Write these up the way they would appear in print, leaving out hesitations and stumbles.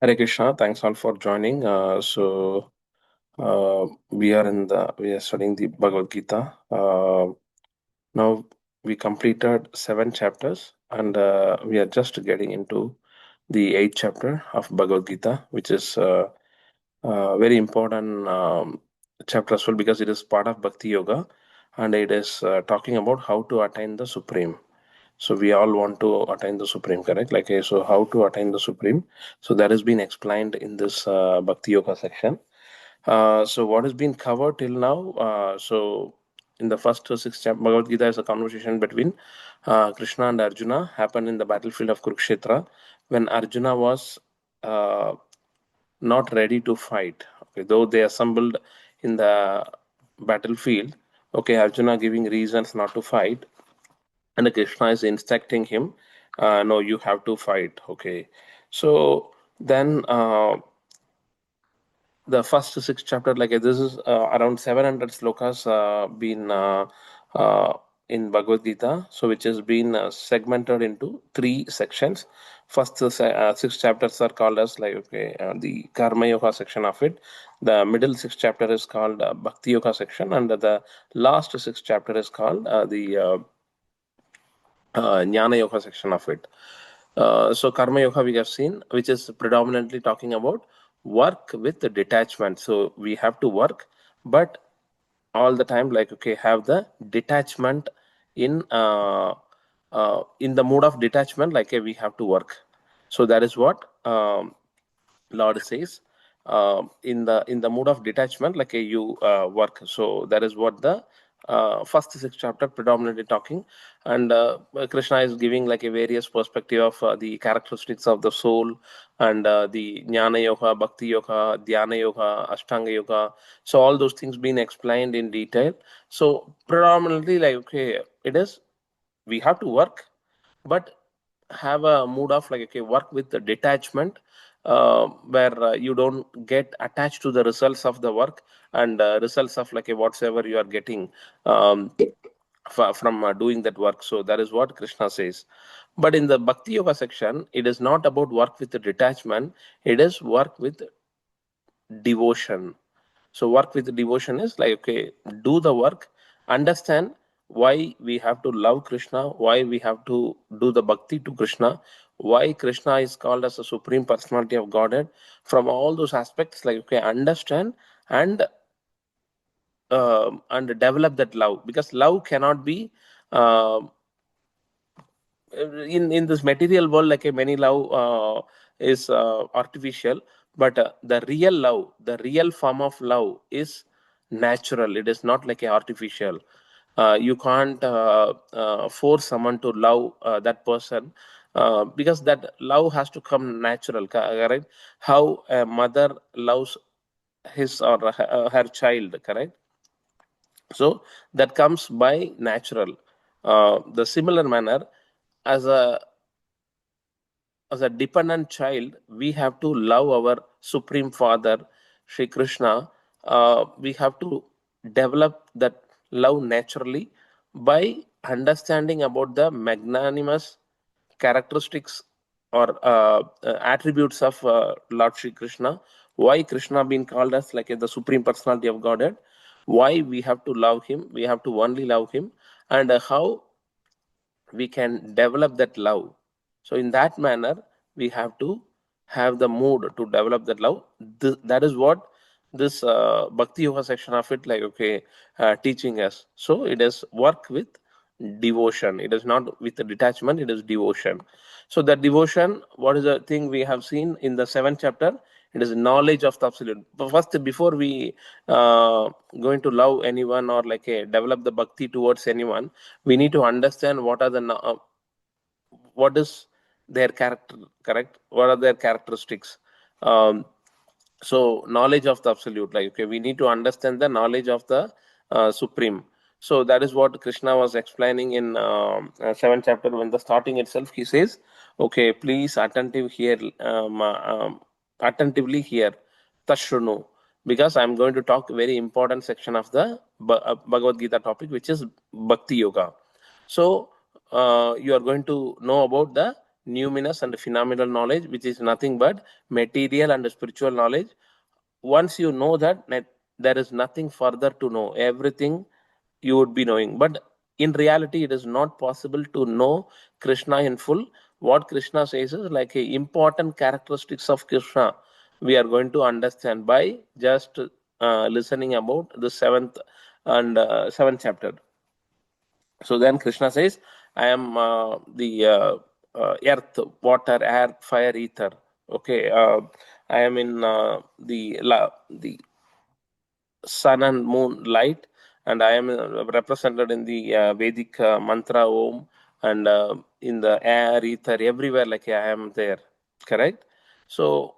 Hare Krishna, thanks all for joining. We are studying the Bhagavad Gita. Now we completed 7 chapters, and we are just getting into the 8th chapter of Bhagavad Gita, which is very important chapter as well because it is part of Bhakti Yoga, and it is talking about how to attain the Supreme. So we all want to attain the Supreme, correct? So how to attain the Supreme? So that has been explained in this Bhakti Yoga section. So what has been covered till now? In the first 6 chapters, Bhagavad Gita is a conversation between Krishna and Arjuna happened in the battlefield of Kurukshetra when Arjuna was uh, not ready to fight. Okay, though they assembled in the battlefield, okay, Arjuna giving reasons not to fight, and Krishna is instructing him, no, you have to fight. Okay, so then the first 6 chapter, this is around 700 slokas been in Bhagavad Gita, so which has been segmented into 3 sections. First 6 chapters are called as the Karma Yoga section of it. The middle 6 chapter is called Bhakti Yoga section, and the last 6 chapter is called the Jnana Yoga section of it. So Karma Yoga we have seen, which is predominantly talking about work with the detachment. So we have to work, but all the time, have the detachment in the mode of detachment, we have to work. So that is what Lord says. In the mode of detachment, you work. So that is what the first 6 chapter predominantly talking, and Krishna is giving like a various perspective of the characteristics of the soul, and the Jnana Yoga, Bhakti Yoga, Dhyana Yoga, Ashtanga Yoga. So all those things being explained in detail. So predominantly, it is we have to work, but have a mood of work with the detachment, where you don't get attached to the results of the work, and results of whatsoever you are getting um, from doing that work. So that is what Krishna says. But in the Bhakti Yoga section, it is not about work with the detachment, it is work with devotion. So work with devotion is do the work, understand why we have to love Krishna, why we have to do the bhakti to Krishna, why Krishna is called as a supreme personality of Godhead. From all those aspects, understand and develop that love, because love cannot be uh, in this material world. Many love is artificial, but the real love, the real form of love is natural. It is not like a artificial. You can't force someone to love that person, because that love has to come natural, correct? How a mother loves his or her child, correct? So that comes by natural. The similar manner, as a dependent child, we have to love our Supreme Father, Sri Krishna. We have to develop that love naturally by understanding about the magnanimous characteristics or attributes of Lord Sri Krishna. Why Krishna being called as the Supreme Personality of Godhead? Why we have to love Him? We have to only love Him, and how we can develop that love. So in that manner, we have to have the mood to develop that love. That is what this Bhakti Yoga section of it teaching us. So it is work with devotion. It is not with the detachment, it is devotion. So that devotion, what is the thing we have seen in the 7th chapter? It is knowledge of the absolute. But first, before we going to love anyone or develop the bhakti towards anyone, we need to understand what are the what is their character, correct? What are their characteristics? um, so knowledge of the absolute, we need to understand the knowledge of the supreme. So that is what Krishna was explaining in 7th chapter. When the starting itself, he says, okay, please attentively hear, tashrunu, because I'm going to talk a very important section of the Bhagavad Gita topic, which is Bhakti Yoga. So you are going to know about the numinous and phenomenal knowledge, which is nothing but material and spiritual knowledge. Once you know that, there is nothing further to know. Everything you would be knowing. But in reality, it is not possible to know Krishna in full. What Krishna says is like a important characteristics of Krishna we are going to understand by just listening about the seventh chapter. So then Krishna says, I am the earth, water, air, fire, ether. Okay, I am in the sun and moon light, and I am represented in the Vedic mantra Om, and in the air, ether, everywhere, like I am there. Correct? So,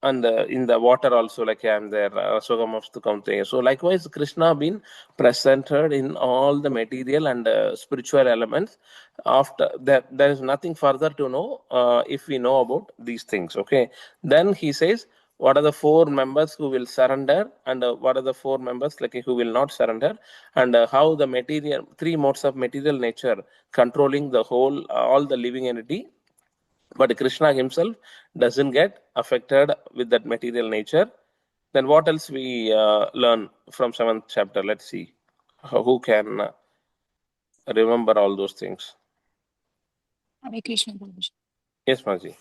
and in the water also, like I am there, Sogamastu Kaunteya. So likewise, Krishna been presented in all the material and spiritual elements. After that, there is nothing further to know if we know about these things. Okay, then he says, what are the four members who will surrender, and what are the four members like who will not surrender, and how the material, three modes of material nature controlling the whole, all the living entity. But Krishna himself doesn't get affected with that material nature. Then what else we learn from seventh chapter? Let's see. Who can remember all those things? Hare Krishna Guruji. Yes, Maji.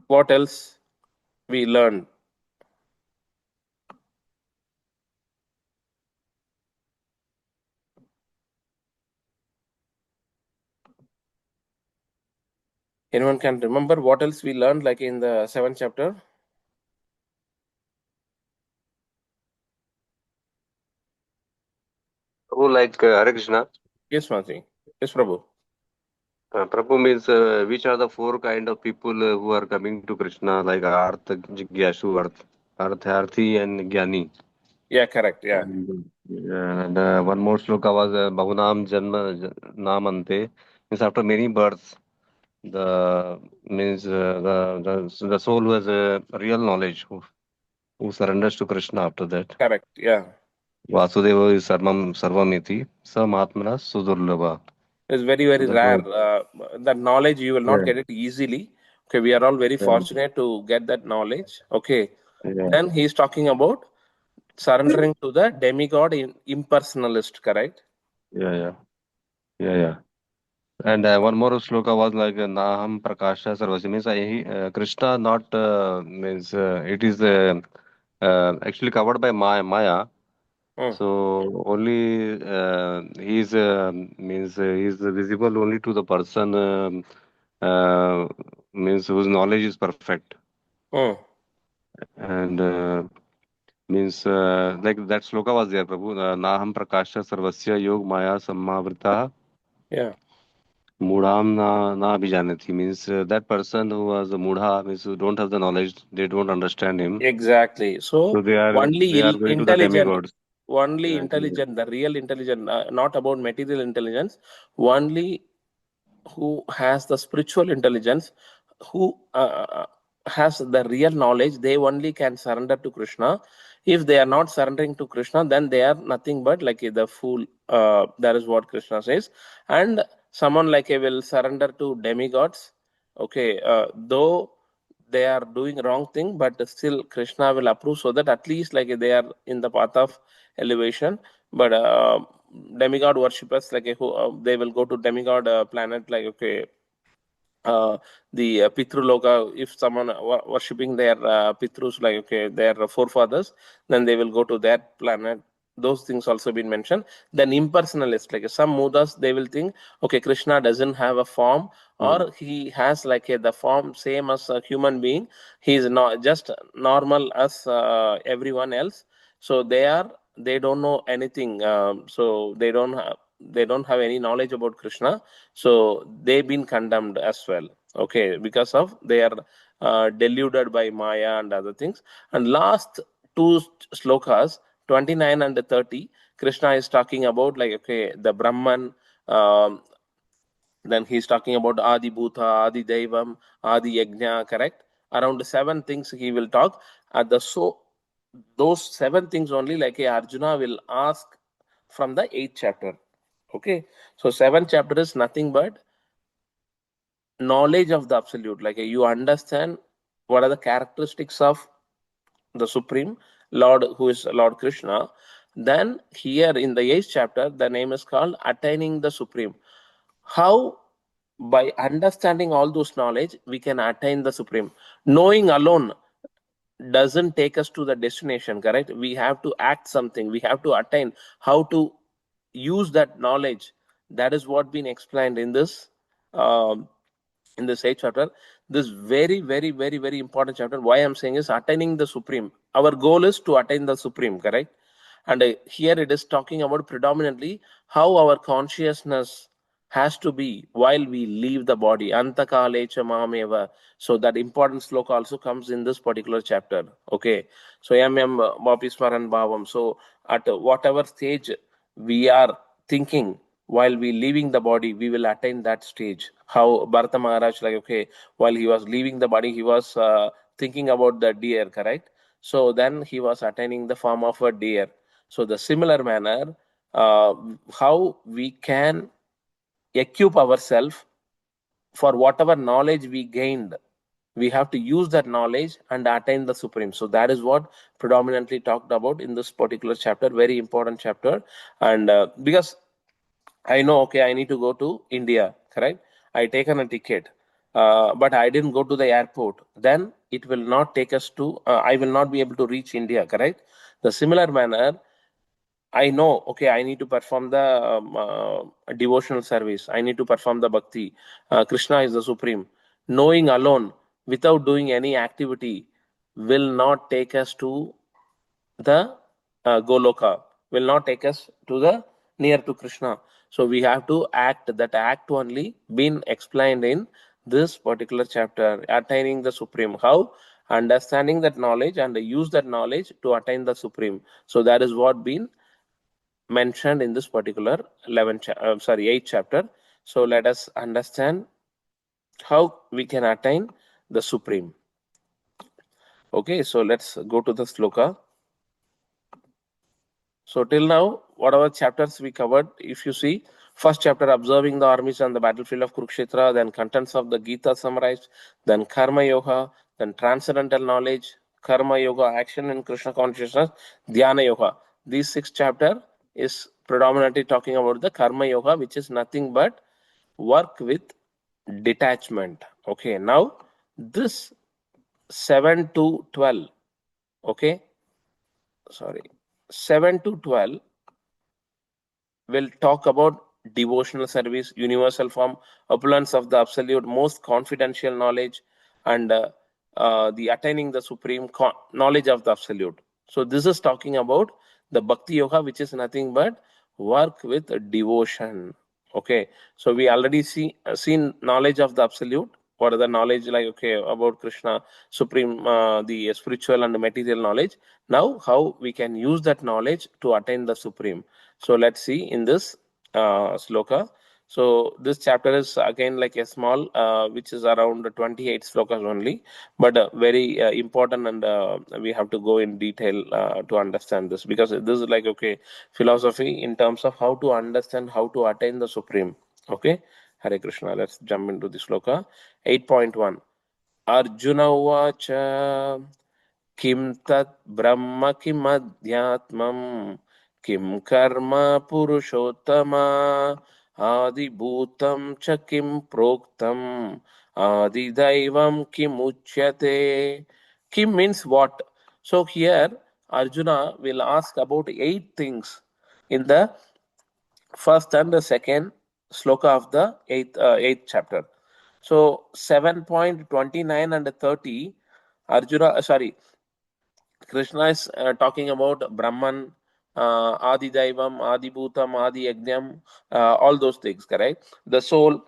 What else we learned? Anyone can remember what else we learned, like in the seventh chapter? Prabhu, like Hare Krishna. Yes, Maji. Yes, Prabhu. Prabhu means which are the four kind of people who are coming to Krishna, like Artha, Jigyashu, Artharthi, and Jnani. Yeah, correct. Yeah. And one more sloka was Bahunam Janma Namante, means after many births, the means the soul who has real knowledge, who surrenders to Krishna after that. Correct. Yeah. Vasudeva is Sarvamiti, Samaatmana Sudurlabha. It's very, very That rare. was, That knowledge, you will not yeah, get it easily. Okay, we are all very yeah, fortunate to get that knowledge. Okay. yeah, Then he is talking about surrendering to the demigod impersonalist, correct? yeah, yeah. And one more sloka was like Naham Prakasha Sarvasi means Krishna not means it is actually covered by Maya. Hmm. So only he is means he is visible only to the person means whose knowledge is perfect. Hmm. And means like that sloka was there, Prabhu. Naham Prakasha Sarvasya Yog Maya Sammavrita Yeah. Mudham na abhijanati means that person who was a mudha means who don't have the knowledge, they don't understand him. Exactly. So So they are going to the demigods. only Yeah, intelligent, the real intelligent, not about material intelligence, only who has the spiritual intelligence, who has the real knowledge, they only can surrender to Krishna. If they are not surrendering to Krishna, then they are nothing but like the fool. That is what Krishna says. And someone like a will surrender to demigods. Okay, though they are doing wrong thing, but still Krishna will approve, so that at least like they are in the path of elevation. But demigod worshippers, like who they will go to demigod planet, like okay, the Pitruloka, if someone worshipping their Pitrus, like okay, their forefathers, then they will go to that planet. Those things also been mentioned. Then impersonalist, like some Mudas, they will think, okay, Krishna doesn't have a form, or he has like the form same as a human being. He is not just normal as everyone else. So they don't know anything. So they don't have any knowledge about Krishna. So they've been condemned as well. Okay, because of they are deluded by Maya and other things. And last two slokas, 29 and 30, Krishna is talking about like okay, the Brahman. Then he's talking about Adi Bhuta, Adi Devam, Adi Yajna, correct? Around seven things he will talk. At the so those seven things only, like Arjuna will ask from the eighth chapter. Okay, so 7th chapter is nothing but knowledge of the absolute. Like you understand what are the characteristics of the Supreme Lord, who is Lord Krishna. Then here in the 8th chapter, the name is called Attaining the Supreme. How? By understanding all those knowledge, we can attain the Supreme. Knowing alone doesn't take us to the destination, correct? We have to act something. We have to attain. How to use that knowledge? That is what been explained um, in this 8th chapter. This very, very, very, very important chapter. Why I'm saying is attaining the Supreme. Our goal is to attain the Supreme, correct? And here it is talking about predominantly how our consciousness has to be while we leave the body. Antakalecha mameva. So that important sloka also comes in this particular chapter. Okay. So yam Bapismaran Bhavam. So at whatever stage we are thinking while we leaving the body, we will attain that stage. How Bharata Maharaj, like, okay, while he was leaving the body, he was thinking about the deer, correct? So then he was attaining the form of a deer. So the similar manner, how we can equip ourselves for whatever knowledge we gained, we have to use that knowledge and attain the Supreme. So that is what predominantly talked about in this particular chapter, very important chapter. And because I know, okay, I need to go to India, correct? I taken a ticket, but I didn't go to the airport. Then it will not take us to, I will not be able to reach India, correct? The similar manner, I know, okay, I need to perform the devotional service. I need to perform the bhakti. Krishna is the supreme. Knowing alone, without doing any activity, will not take us to the Goloka, will not take us to the near to Krishna. So we have to act. That act only been explained in this particular chapter, attaining the supreme. How? Understanding that knowledge and use that knowledge to attain the supreme. So that is what been mentioned in this particular 8th chapter. So let us understand how we can attain the supreme. Okay, so let's go to the sloka. So till now, whatever chapters we covered, if you see, first chapter observing the armies on the battlefield of Kurukshetra, then contents of the Gita summarized, then Karma Yoga, then transcendental knowledge, Karma Yoga, action in Krishna consciousness, Dhyana Yoga. These 6 chapter is predominantly talking about the Karma Yoga, which is nothing but work with detachment. Okay, now this 7 to 12, okay, sorry, 7 to 12 will talk about devotional service, universal form, opulence of the absolute, most confidential knowledge, and the attaining the supreme knowledge of the absolute. So this is talking about the bhakti yoga, which is nothing but work with devotion. Okay, so we already seen knowledge of the absolute. What are the knowledge, like, okay, about Krishna, supreme, the spiritual and the material knowledge. Now how we can use that knowledge to attain the supreme. So let's see in this sloka. So this chapter is again like a small, which is around 28 slokas only, but very important, and we have to go in detail to understand this, because this is like, okay, philosophy in terms of how to understand, how to attain the supreme. Okay, Hare Krishna. Let's jump into the sloka. 8.1. Arjuna Uvacha Kim tat brahma kim adhyatmam kim karma purushottama adi bhutam cha kim proktam adi daivam kim uchyate. Kim means what? So here Arjuna will ask about 8 things in the first and the second sloka of the eighth chapter. So 7.29 and 30, Krishna is talking about Brahman, Adi Daivam, Adi Bhutam, Adi Yajnam, all those things, correct? The soul,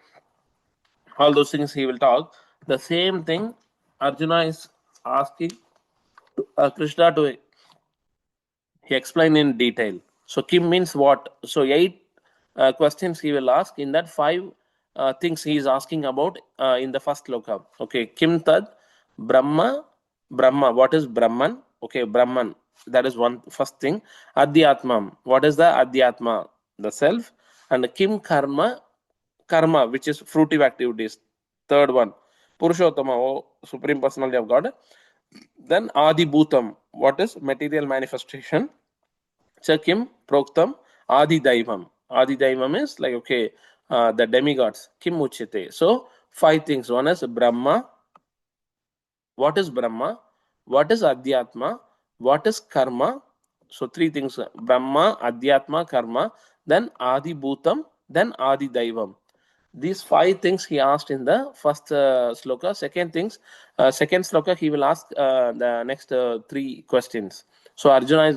all those things he will talk. The same thing Arjuna is asking Krishna to explain in detail. So Kim means what? So 8 questions he will ask. In that 5 things he is asking about in the first loka. Okay, Kim Tad Brahma. Brahma. What is Brahman? Okay, Brahman. That is one first thing. Adhyatmam. What is the Adhyatma? The self. and kim karma, which is fruitive activities. Third one, Purushottama, oh, Supreme Personality of God. Then Adi Bhutam, what is material manifestation? Kim Proktam Adi Daivam. Adi Daivam is like, okay, the demigods. Kim Uchite. So, 5 things. One is Brahma. What is Brahma? What is Adhyatma? What is Karma? So, 3 things: Brahma, Adhyatma, Karma, then Adi Bhutam, then Adi Daivam. These 5 things he asked in the first sloka. Second sloka, he will ask the next 3 questions. So, Arjuna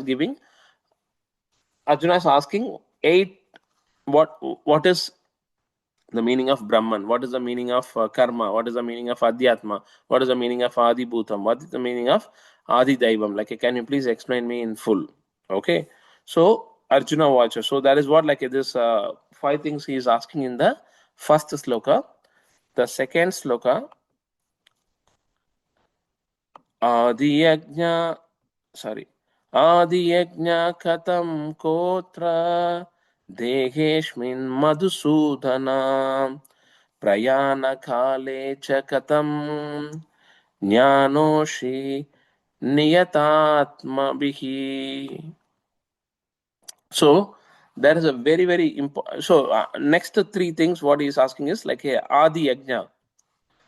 is asking 8. What is the meaning of Brahman? What is the meaning of karma? What is the meaning of Adhyatma? What is the meaning of Adi Bhutam? What is the meaning of Adi Daivam? Like, can you please explain me in full? Okay. So Arjuna watches. So that is what, like, this 5 things he is asking in the first sloka. The second sloka, Adi Yajna Katam Kotra Deheshmin Madhusudana Prayana Kale Chakatam Jnanoshi Niyatatma Bihi. So that is a very, very important. So next 3 things, what he is asking is like a Adi Yajna.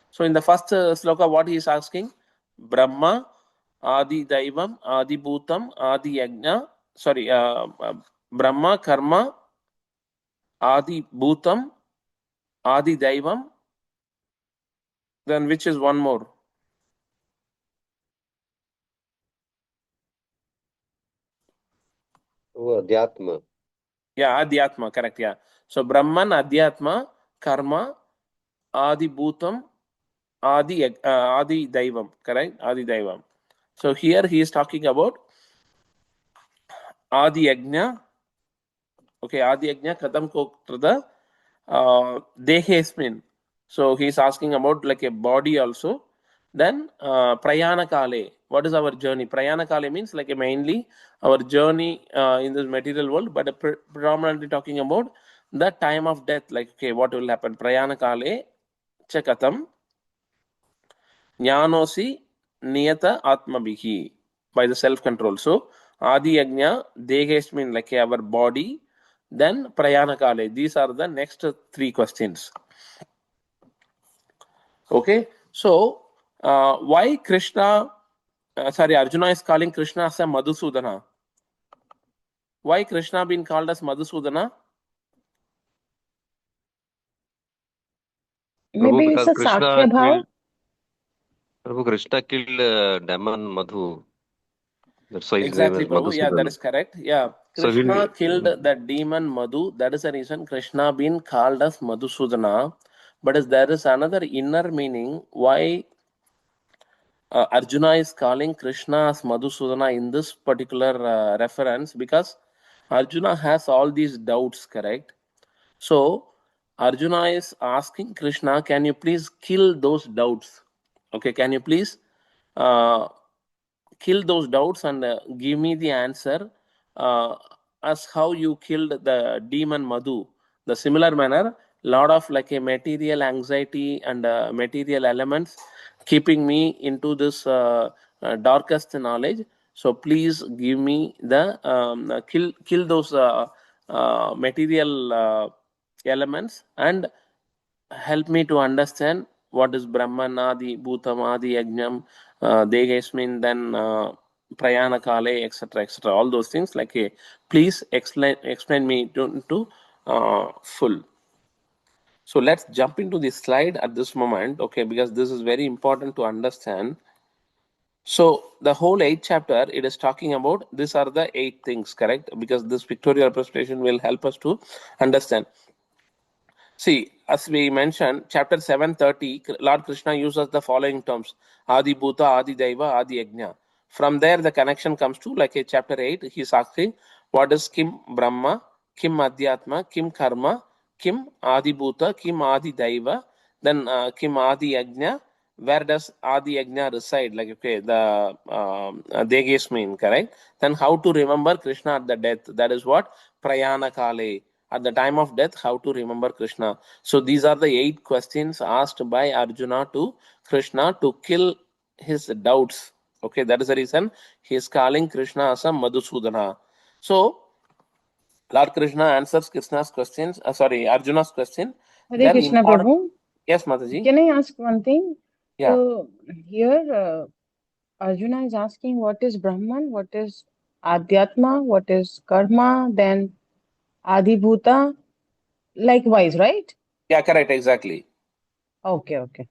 So in the first sloka, what he is asking? Brahma, Adi Daivam, Adi Bhutam, Adi Yajna. Brahma, Karma, Adi Bhutam, Adi Daivam. Then which is one more? Oh, Adhyatma. Yeah, Adhyatma, correct. Yeah. So Brahman, Adhyatma, Karma, Adi Bhutam, Adi Daivam, correct? Adi Daivam. So here he is talking about Adi Yajna. Okay, Adi Yajna Katam Kotrada Dehesmin. So he is asking about like a body also. Then Prayana Kale. What is our journey? Prayana Kale means like mainly our journey in this material world, but predominantly talking about the time of death. Like, okay, what will happen? Prayana Kale Chakatam Jnanosi Niyata Atmabihi, by the self-control. So Adi Yajna Dehesmin, like our body. Then Prayana Kale. These are the next 3 questions. Okay, so why Arjuna is calling Krishna as a Madhusudana? Why Krishna being called as Madhusudana? Maybe it's Because a Sakya Bhav. Krishna killed demon Madhu. That's why his name Exactly, is Prabhu. Yeah, that Madhusudana. is correct. Yeah, So Krishna killed the demon Madhu. That is the reason Krishna being called as Madhusudana. But there is another inner meaning why Arjuna is calling Krishna as Madhusudana in this particular reference, because Arjuna has all these doubts, correct? So Arjuna is asking Krishna, can you please kill those doubts? Okay, can you please uh, kill those doubts and give me the answer uh, as how you killed the demon Madhu. The similar manner, lot of like a material anxiety and material elements keeping me into this darkest knowledge. So please give me the kill those material elements and help me to understand what is Brahman, Adi, Bhutam, Adi, Yajnam, Degesmin, then Prayana Kale, etc., etc. All those things. Like, please explain me to full. So let's jump into this slide at this moment, okay, because this is very important to understand. So the whole 8th chapter, it is talking about these are the 8 things, correct? Because this pictorial representation will help us to understand. See, as we mentioned, chapter 730, Lord Krishna uses the following terms: Adi Bhuta, Adi Daiva, Adi Yajna. From there, the connection comes to like a chapter 8. He's asking, what is Kim Brahma, Kim Adhyatma, Kim Karma, Kim Adi Bhuta, Kim Adi Daiva, then Kim Adi Yajna. Where does Adi Yajna reside? Like, okay, the Deges mean, correct? Then how to remember Krishna at the death? That is what? Prayana Kale. at the time of death, how to remember Krishna. So these are the 8 questions asked by Arjuna to Krishna to kill his doubts. Okay, that is the reason he is calling Krishna as a Madhusudana. So Lord Krishna answers Krishna's questions, Arjuna's question. Hare Then Krishna important. Prabhu. Yes, Mataji. Can I ask one thing? Yeah. So here Arjuna is asking what is Brahman, what is Adhyatma, what is Karma, then Adhibhuta, likewise, right? Yeah, correct, exactly. Okay, okay.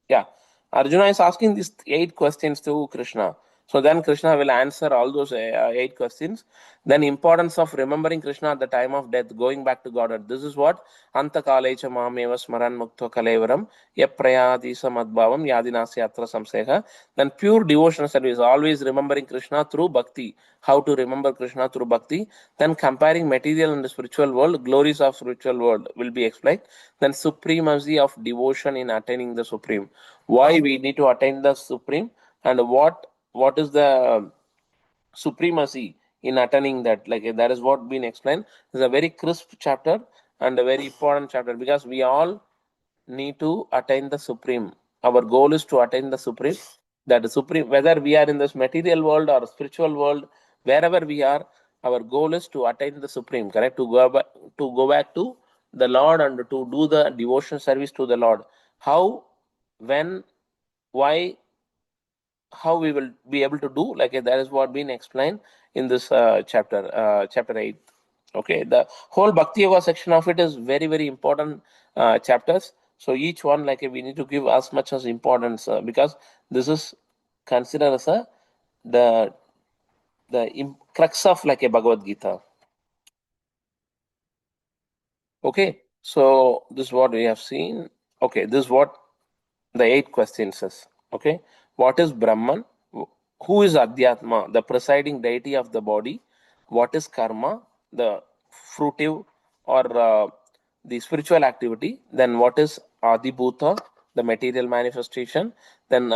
Yeah. Arjuna is asking these 8 questions to Krishna. So then Krishna will answer all those 8 questions. Then importance of remembering Krishna at the time of death, going back to Godhead. This is what Anta Kalecha Mameva Smaran Mukto Kalevaram Yaprayati Samadbhavam Yadinasi Atra Samseha. Then pure devotional service, always remembering Krishna through bhakti. How to remember Krishna through bhakti. Then comparing material and the spiritual world, glories of spiritual world will be explained. Then supremacy of devotion in attaining the supreme. Why we need to attain the supreme, and what is the supremacy in attaining that, like that is what been explained. It's a very crisp chapter and a very important chapter, because we all need to attain the supreme. Our goal is to attain the supreme. That supreme, whether we are in this material world or spiritual world, wherever we are, our goal is to attain the supreme, correct? To go back to the Lord and to do the devotion service to the Lord. How, when, why, how we will be able to do, like that is what been explained in this chapter 8. Okay, the whole bhakti yoga section of it is very very important chapters. So each one, like we need to give as much as importance, because this is considered as the crux of like a Bhagavad Gita. Okay, so this is what we have seen. Okay, this is what the 8 questions is. Okay, what is Brahman? Who is Adhyatma, the presiding deity of the body? What is Karma, the fruitive or the spiritual activity? Then what is Adibhuta, the material manifestation? Then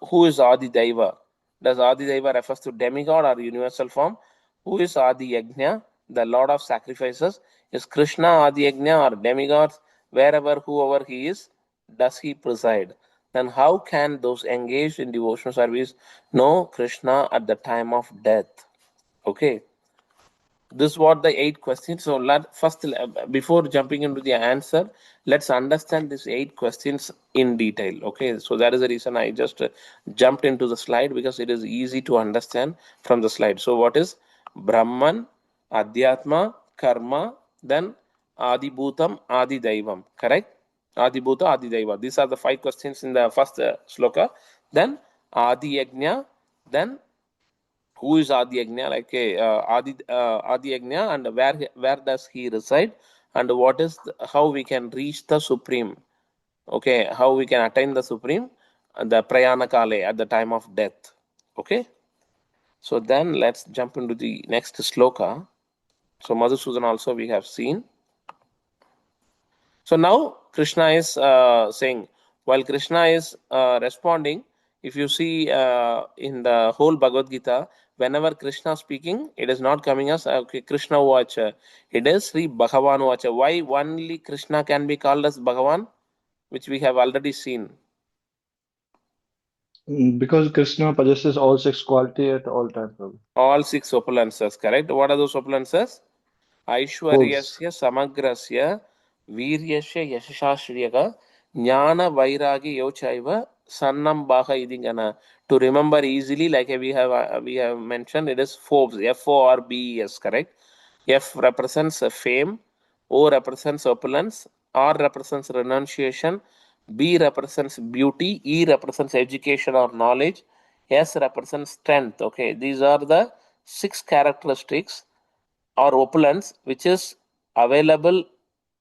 who is Adi Daiva? Does Adi Daiva refers to demigod or universal form? Who is Adi Yajna, the Lord of sacrifices? Is Krishna Adi Yajna or demigods? Wherever, whoever he is, does he preside? Then how can those engaged in devotional service know Krishna at the time of death? Okay, this is what the 8 questions. So first, before jumping into the answer, let's understand these 8 questions in detail. Okay, so that is the reason I just jumped into the slide, because it is easy to understand from the slide. So what is Brahman, Adhyatma, Karma, then Adibhutam, Adi Daivam, correct? Adibhuta, Adi Daiva. These are the 5 questions in the first sloka. Then Adi Yajna, then who is Adi Yajna, like Adi Yajna, and where does he reside, and what is how we can reach the supreme. Okay, how we can attain the supreme, the prayana kale, at the time of death. Okay, so then let's jump into the next sloka. So Madhusudan also we have seen. So now Krishna is saying, while Krishna is responding, if you see in the whole Bhagavad Gita, whenever Krishna is speaking, it is not coming as okay, Krishna Vacha. It is Sri Bhagavan Vacha. Why only Krishna can be called as Bhagavan, which we have already seen? Because Krishna possesses all 6 quality at all times, Prabhu. All 6 opulences, correct? What are those opulences? Foods. ऐश्वर्यस्य समग्रस्य वीर्यस्य यशशाश्रियः ज्ञानवैराग्य योचैव sannam baha idingana. To remember easily, like we have mentioned, it is Forbes, Forbes, correct? F represents fame, O represents opulence, R represents renunciation, B represents beauty, E represents education or knowledge, S represents strength. Okay, these are the 6 characteristics or opulence which is available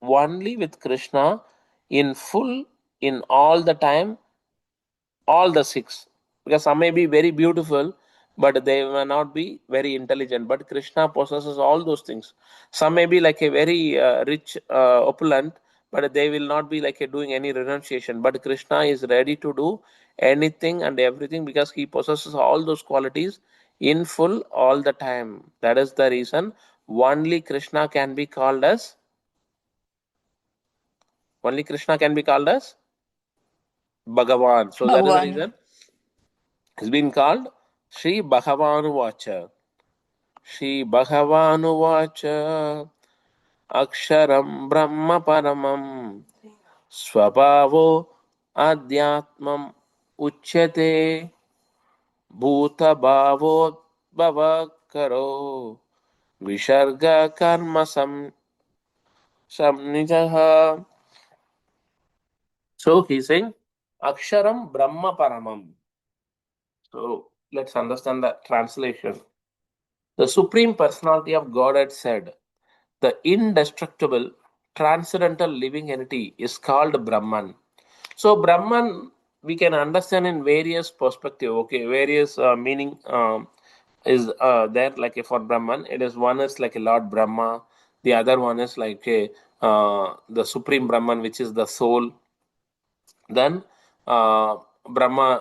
only with Krishna in full, in all the time, all the 6. Because some may be very beautiful, but they may not be very intelligent. But Krishna possesses all those things. Some may be like a very rich, opulent, but they will not be like doing any renunciation. But Krishna is ready to do anything and everything, because he possesses all those qualities in full all the time. That is the reason only Krishna can be called as Only Krishna can be called as Bhagavan. So that is the Bhagwan. reason it's been called Sri Bhagavan Shri Bhagavan Aksharam Brahma Paramam Swabhavo Adhyatmam Uchyate Bhuta Bhavo Bhavakaro Visharga Karma Samnijaha. So he's saying Aksharam Brahma Paramam. So let's understand the translation. The Supreme Personality of Godhead said, the indestructible, transcendental living entity is called Brahman. So Brahman we can understand in various perspective. Okay, various meaning is there. Like for Brahman, it is one is like a Lord Brahma. The other one is like a the Supreme Brahman, which is the soul. Then Brahman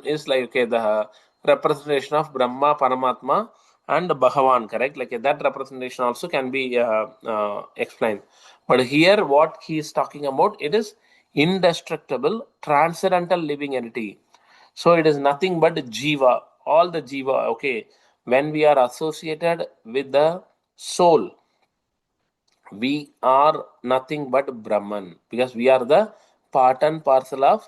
is like okay, the representation of Brahma, Paramatma, and Bhagavan, correct? Like that representation also can be explained. But here, what he is talking about, it is indestructible, transcendental living entity. So it is nothing but Jiva, all the Jiva. Okay, when we are associated with the soul, we are nothing but Brahman because we are the part and parcel of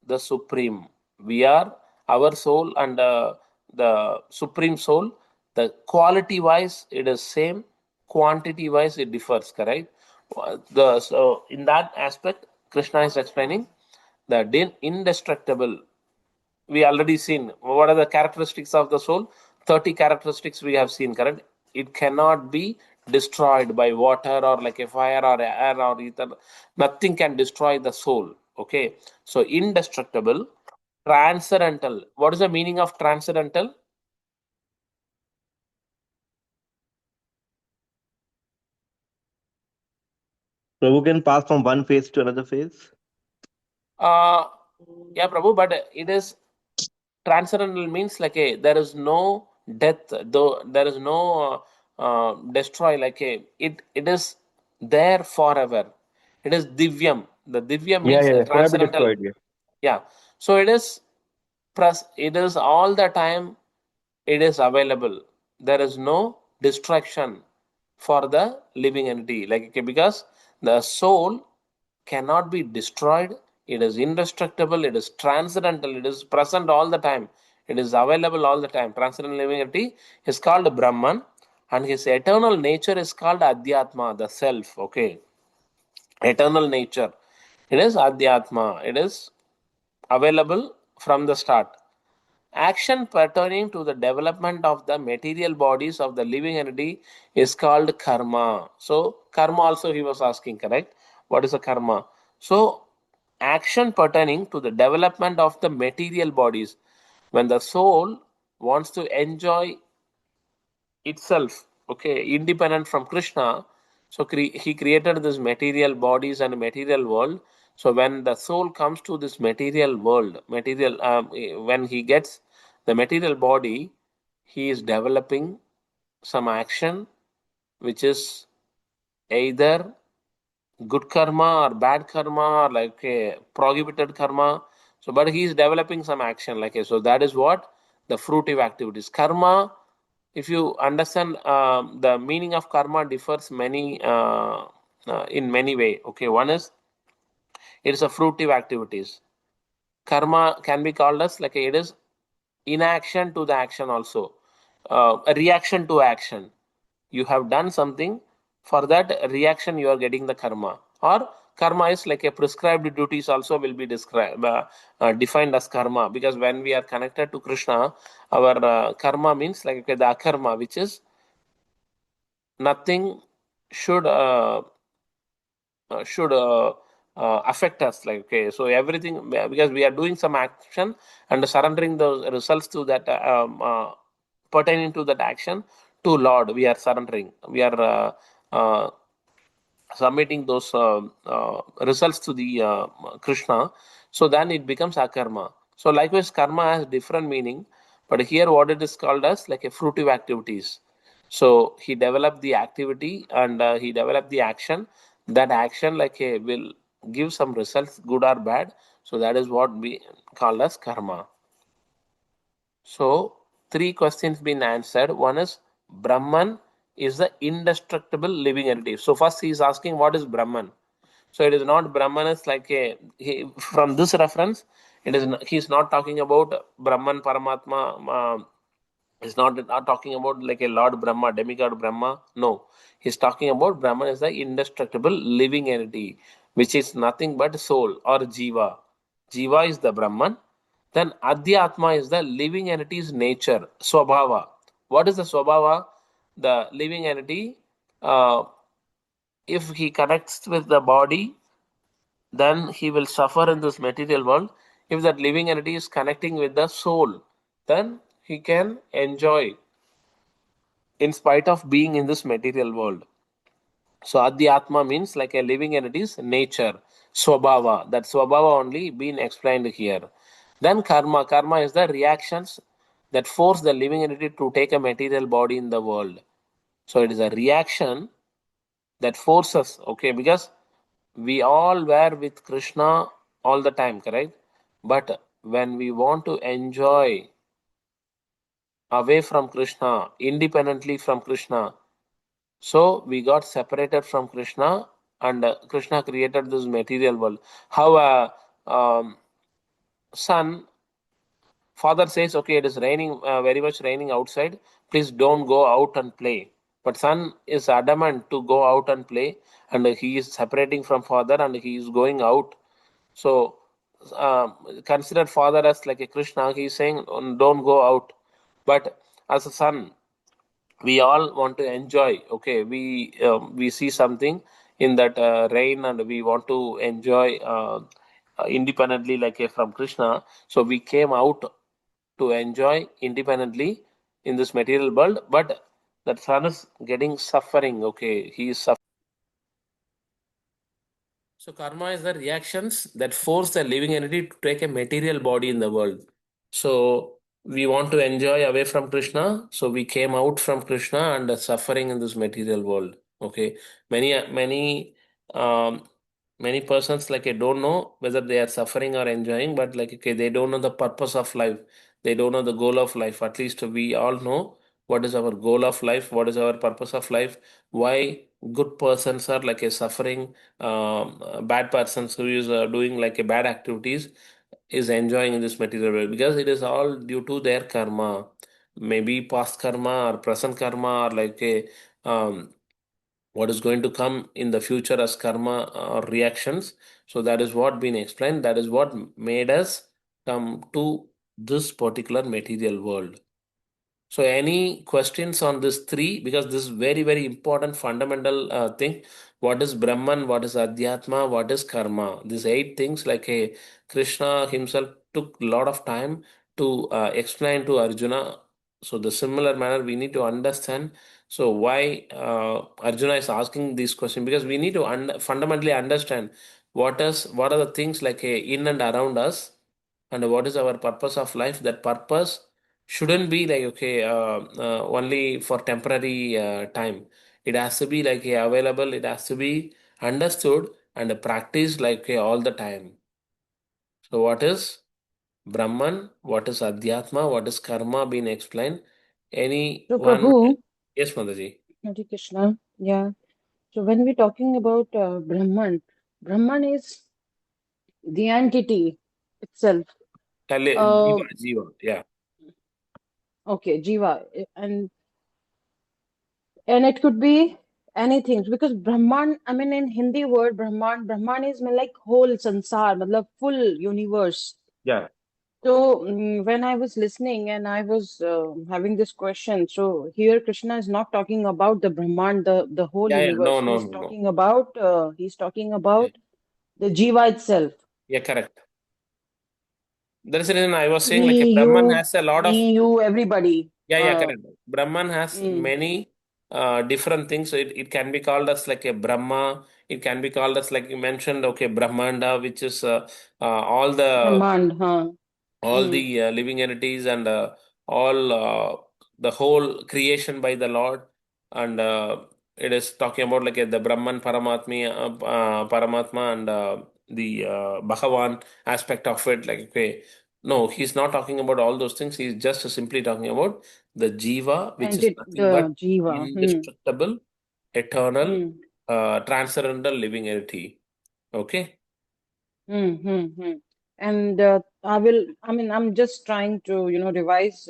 the Supreme. We are our soul and the Supreme Soul. The quality wise, it is same. Quantity wise, it differs. Correct. So in that aspect, Krishna is explaining the indestructible. We already seen what are the characteristics of the soul. 30 characteristics we have seen, correct? It cannot be destroyed by water or like a fire or air or ether. Nothing can destroy the soul. Okay, so indestructible, transcendental. What is the meaning of transcendental? Prabhu can pass from one phase to another phase. Yeah, Prabhu, but it is transcendental means like a there is no death, though there is no destroy. Like a it is there forever. It is divyam. The divyam Yeah, means yeah, yeah. Cannot be transcendental. destroyed. Yeah. Yeah. So it is all the time it is available. There is no distraction for the living entity. Like okay, because the soul cannot be destroyed. It is indestructible. It is transcendental. It is present all the time. It is available all the time. Transcendental living entity is called Brahman, and his eternal nature is called Adhyatma, the self. Okay, eternal nature. It is Adhyatma. It is available from the start. Action pertaining to the development of the material bodies of the living entity is called karma. So, karma also he was asking, correct? What is a karma? So, action pertaining to the development of the material bodies. When the soul wants to enjoy itself, okay, independent from Krishna. So he created this material bodies and material world. So when the soul comes to this material world, when he gets the material body, he is developing some action which is either good karma or bad karma or like a prohibited karma. So, but he is developing some action like a, so that is what the fruitive activities. Karma, if you understand the meaning of karma differs many in many way. Okay, one is it is a fruitive activities. Karma can be called as like it is inaction to the action also, a reaction to action. You have done something, for that reaction you are getting the karma. Or karma is like a prescribed duties also will be described defined as karma, because when we are connected to Krishna, our karma means like okay, the akarma, which is nothing should affect us. Like okay, so everything, because we are doing some action and surrendering the results to that pertaining to that action to Lord, we are surrendering, we are submitting those results to the Krishna. So then it becomes akarma. So likewise, karma has different meaning, but here what it is called as like a fruitive activities. So he developed the activity and he developed the action. That action like a will give some results, good or bad. So that is what we call as karma. So three questions been answered. One is Brahman is the indestructible living entity. So first he is asking what is Brahman. So it is not Brahman is like from this reference, it is he is not talking about Brahman Paramatma. He's not talking about like a Lord Brahma, demigod Brahma. No, he's talking about Brahman is the indestructible living entity, which is nothing but soul or Jiva. Jiva is the Brahman. Then Adhyatma is the living entity's nature, Swabhava. What is the Swabhava? The living entity, uh, if he connects with the body, then he will suffer in this material world. If that living entity is connecting with the soul, then he can enjoy in spite of being in this material world. So Adhyatma means like a living entity's nature, Swabhava. That Swabhava only been explained here. Then karma. Karma is the reactions that force the living entity to take a material body in the world. So it is a reaction that forces, okay, because we all were with Krishna all the time, correct? But when we want to enjoy away from Krishna, independently from Krishna, so we got separated from Krishna, and Krishna created this material world. How a son, father says, okay, it is raining, very much raining outside. Please don't go out and play. But son is adamant to go out and play, and he is separating from father, and he is going out. So consider father as like a Krishna. He is saying, don't go out. But as a son, we all want to enjoy. Okay, we see something in that rain, and we want to enjoy independently, like from Krishna. So we came out to enjoy independently in this material world, but that son is getting suffering. Okay, he is suffering. So karma is the reactions that force the living entity to take a material body in the world. So we want to enjoy away from Krishna. So we came out from Krishna and are suffering in this material world. Okay, um, many persons like I don't know whether they are suffering or enjoying, but like okay, they don't know the purpose of life. They don't know the goal of life. At least we all know what is our goal of life, what is our purpose of life, why good persons are like a suffering, bad persons who is doing like a bad activities is enjoying in this material world, because it is all due to their karma, maybe past karma or present karma, or like a what is going to come in the future as karma or reactions. So that is what been explained. That is what made us come to this particular material world. So any questions on this three? Because this is very, very important fundamental thing. What is Brahman? What is Adhyatma? What is Karma? These eight things, like a Krishna himself took a lot of time to explain to Arjuna. So the similar manner we need to understand. So why Arjuna is asking this question? Because we need to fundamentally understand what are the things like in and around us, and what is our purpose of life. That purpose shouldn't be like okay only for temporary time. It has to be like available, it has to be understood and practiced like all the time. So what is Brahman, what is Adhyatma, what is karma been explained? Any So, one? Prabhu, Yes, Mataji. Hare Krishna, yeah. So, when we're talking about Brahman, Brahman is the entity itself. Uh, Jiva, yeah. okay, Jiva, and it could be anything because Brahman, I mean, in Hindi word, Brahman is mean like whole sansar, matlab full universe. Yeah, So when I was listening and I was having this question, so here Krishna is not talking about the Brahman, the whole yeah, yeah. No, universe. no, no, no. He's talking Yeah, about the Jiva itself. yeah, correct. That's the reason I was saying like a Me, Brahman you, has a lot of. me, you, everybody. Yeah, yeah, correct. Brahman has Mm, many different things. So it can be called as like a Brahma. It can be called as like you mentioned, okay, Brahmanda, which is Brahmand, huh? all Mm, the living entities, and all the whole creation by the Lord, and it is talking about like the Brahman Paramatma, and Bhagavan aspect of it. Like, okay, no, he's not talking about all those things. He's just simply talking about the jiva, which And is it, nothing but the Jiva. indestructible, eternal, Hmm. transcendental living entity. Okay. Hmm. Hmm. Hmm. And I mean, I'm just trying to, revise,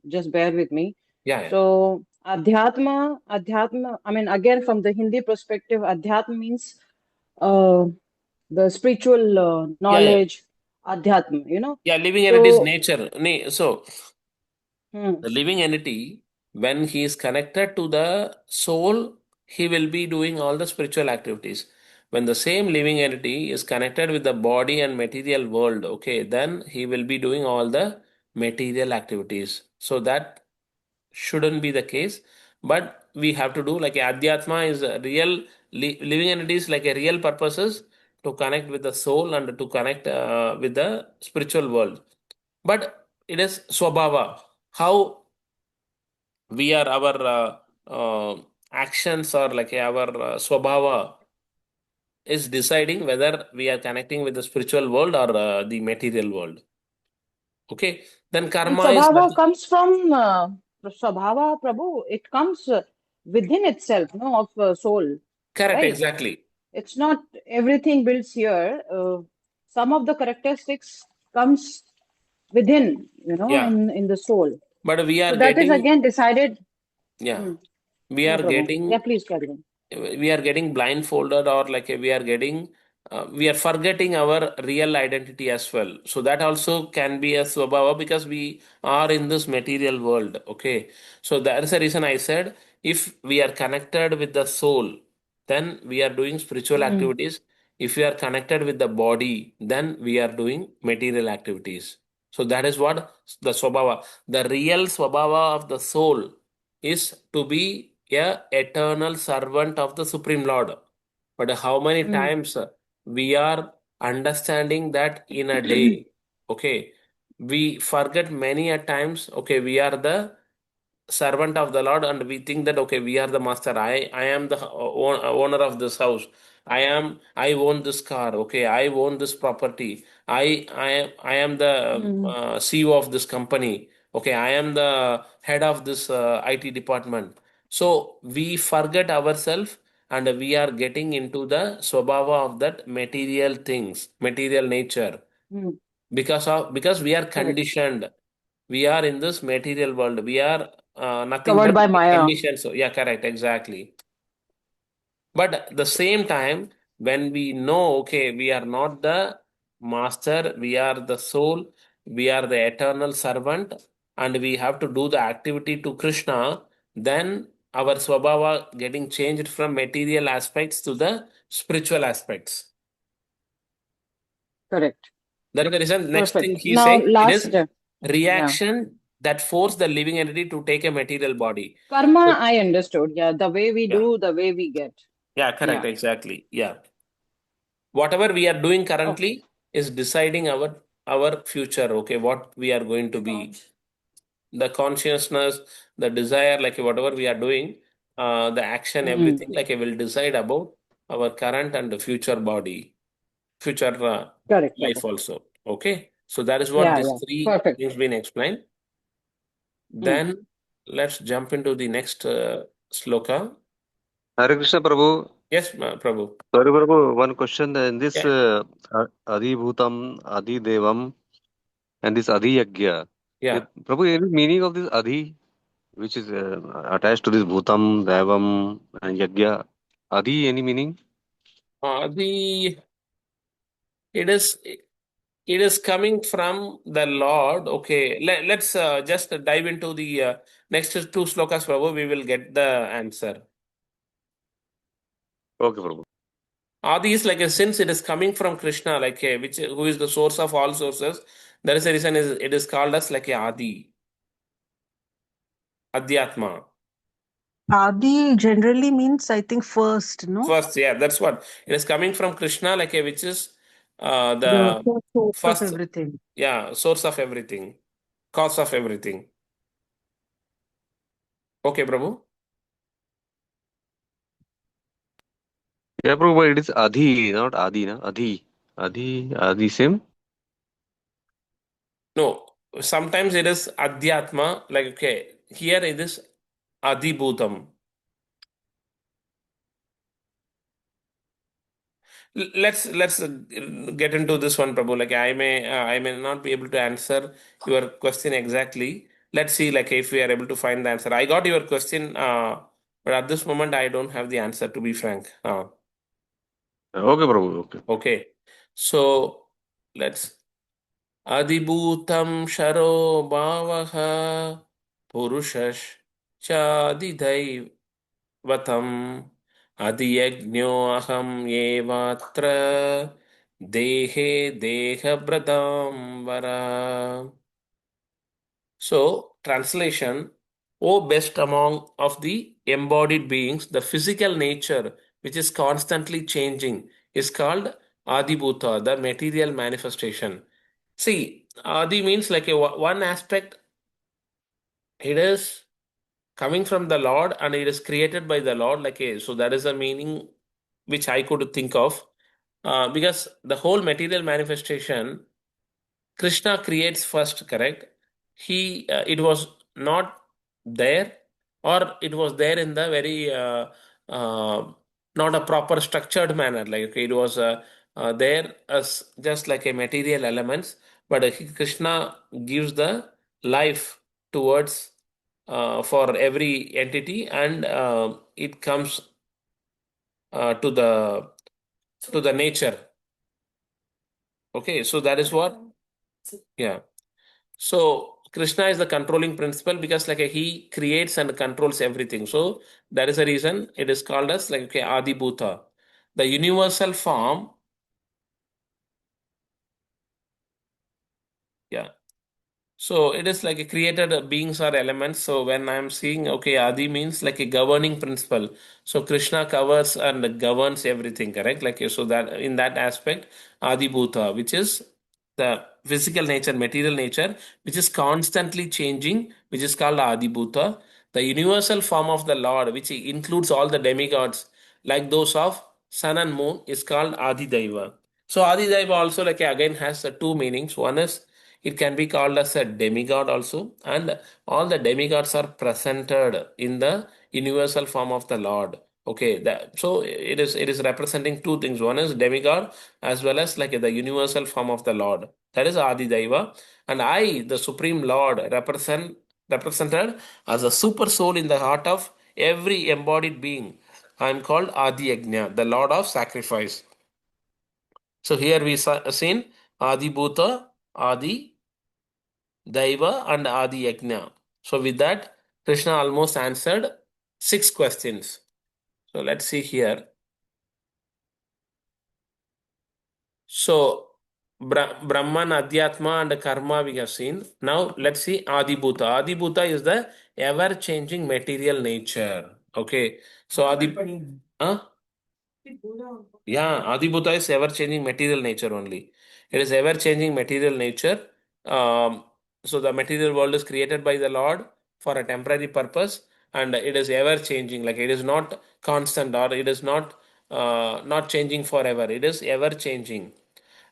just bear with me. Yeah, yeah, So, Adhyatma, I mean, again, from the Hindi perspective, Adhyatma means uh, the spiritual yeah, yeah. knowledge, Adhyatma, Yeah, living entity is So, nature. So hmm, the living entity, when he is connected to the soul, he will be doing all the spiritual activities. When the same living entity is connected with the body and material world, okay, then he will be doing all the material activities. So that shouldn't be the case. But we have to do like Adhyatma is a real living entities, like a real purposes to connect with the soul and to connect with the spiritual world. But it is swabhava. How we are our actions or like our swabhava is deciding whether we are connecting with the spiritual world or the material world. Okay, then and karma is Swabhava nothing. comes from Swabhava, Prabhu. It comes within itself, of soul, Correct, right? exactly. It's not everything builds here. Some of the characteristics comes within, Yeah, in the soul. but we So are that is getting, again decided. yeah, Hmm. we Yeah, are Prabhu. Yeah, getting please carry on. we are getting blindfolded, or like we are getting we are forgetting our real identity as well. So that also can be a swabhava because we are in this material world. Okay, so that is the reason I said if we are connected with the soul, then we are doing spiritual Hmm. activities. If we are connected with the body, then we are doing material activities. So that is what the swabhava, the real swabhava of the soul is to be a eternal servant of the Supreme Lord. But how many Hmm. times we are understanding that in a day? Okay, we forget many a times. Okay, we are the servant of the Lord, and we think that okay, we are the master. I am the owner of this house. I own this car. Okay, I own this property. I am the Hmm. CEO of this company. Okay, I am the head of this IT department. So we forget ourselves, and we are getting into the swabhava of that material things, material nature, Hmm. because we are Correct. conditioned. We are in this material world. We are nothing Covered but by Maya. conditioned. So yeah, correct, exactly. But at the same time, when we know, okay, we are not the master, we are the soul, we are the eternal servant, and we have to do the activity to Krishna, then our swabhava getting changed from material aspects to the spiritual aspects. Correct. That is the reason. Next thing Perfect. he's Now, saying, it is last. Yeah. reaction that force the living entity to take a material body. So, Karma, I understood. Yeah. The way we yeah, do, the way we get. yeah, correct, Yeah. exactly. Yeah, whatever we are doing currently Okay. is deciding our future. Okay, what we are going to be, the consciousness, the desire, like whatever we are doing, the action, everything, Hmm. like will decide about our current and the future body, future Correct, life Prabhu. also. Okay, so that is what Yeah, these yeah. three Perfect. things been explained. Hmm. Then let's jump into the next sloka. Hare Krishna, Prabhu. Yes, Prabhu. Sorry, Prabhu. One question. In this Yeah, Adi Bhutam, Adi Devam, and this Adi Yagya, yeah. Prabhu, any meaning of this Adi, which is attached to this Bhutam, Devam, and Yagya? Adi, any meaning? The it is it is coming from the Lord. Okay, let's just dive into the next two slokas, Prabhu. We will get the answer. Okay, Prabhu. Adi is like a, since it is coming from Krishna, like a, which who is the source of all sources. There is a reason is it is called as like a Adi, Adhyatma. Adi generally means, I think, first, no? First, yeah, that's what it is coming from Krishna, like a, which is The the first source of first, everything. yeah, source of everything, cause of everything. Okay, Prabhu. Yeah, Prabhu, but it is Adi, not Adi, na? Adi. Adi same? No, sometimes it is Adhyatma, like, okay, here it is Adibhutam. Let's get into this one, Prabhu. Like I may not be able to answer your question exactly. Let's see, like if we are able to find the answer. I got your question, but at this moment I don't have the answer. To be frank. Okay, Prabhu. Okay. Okay, so let's Adibhutam Sharo Bhavaha Purushash Chadidai Vatam Adiyajño Evatra Dehe Dehabradambara. So, translation, O best among of the embodied beings, the physical nature which is constantly changing is called Adibhuta, the material manifestation. See, Adi means like one aspect, it is coming from the Lord and it is created by the Lord. Like so that is a meaning which I could think of, because the whole material manifestation Krishna creates first, correct? It was not there, or it was there in the very uh, not a proper structured manner. Like okay, it was there as just like a material elements, but Krishna gives the life towards for every entity, and it comes to the nature. Okay, so that is what, yeah. So Krishna is the controlling principle because like he creates and controls everything. So that is the reason it is called as like okay, Adi Bhuta. The universal form, yeah. So it is like a created beings or elements. So when I'm seeing okay, Adi means like a governing principle. So Krishna covers and governs everything, correct? Like so that in that aspect, Adi Bhuta, which is the physical nature, material nature, which is constantly changing, which is called Adi Bhuta. The universal form of the Lord, which includes all the demigods, like those of sun and moon, is called Adi Daiva. So Adi Daiva also like again has two meanings. One is it can be called as a demigod also, and all the demigods are presented in the universal form of the Lord. Okay, so it is representing two things. One is demigod as well as like the universal form of the Lord. That is Adi Daiva, and I, the Supreme Lord, represented as a super soul in the heart of every embodied being. I am called Adi Yajna, the Lord of sacrifice. So here we seen Adi Bhuta, Adi Daiva, and Adi Yajna. So with that, Krishna almost answered 6 questions. So let's see here. So Brahman, Adhyatma, and Karma we have seen. Now let's see Adi Bhuta. Adi Bhuta is the ever-changing material nature. Okay. So Adi. Huh? Yeah, Adibhuta is ever-changing material nature only. It is ever-changing material nature. Um, so the material world is created by the Lord for a temporary purpose, and it is ever-changing. Like it is not constant, or it is not changing forever. It is ever-changing,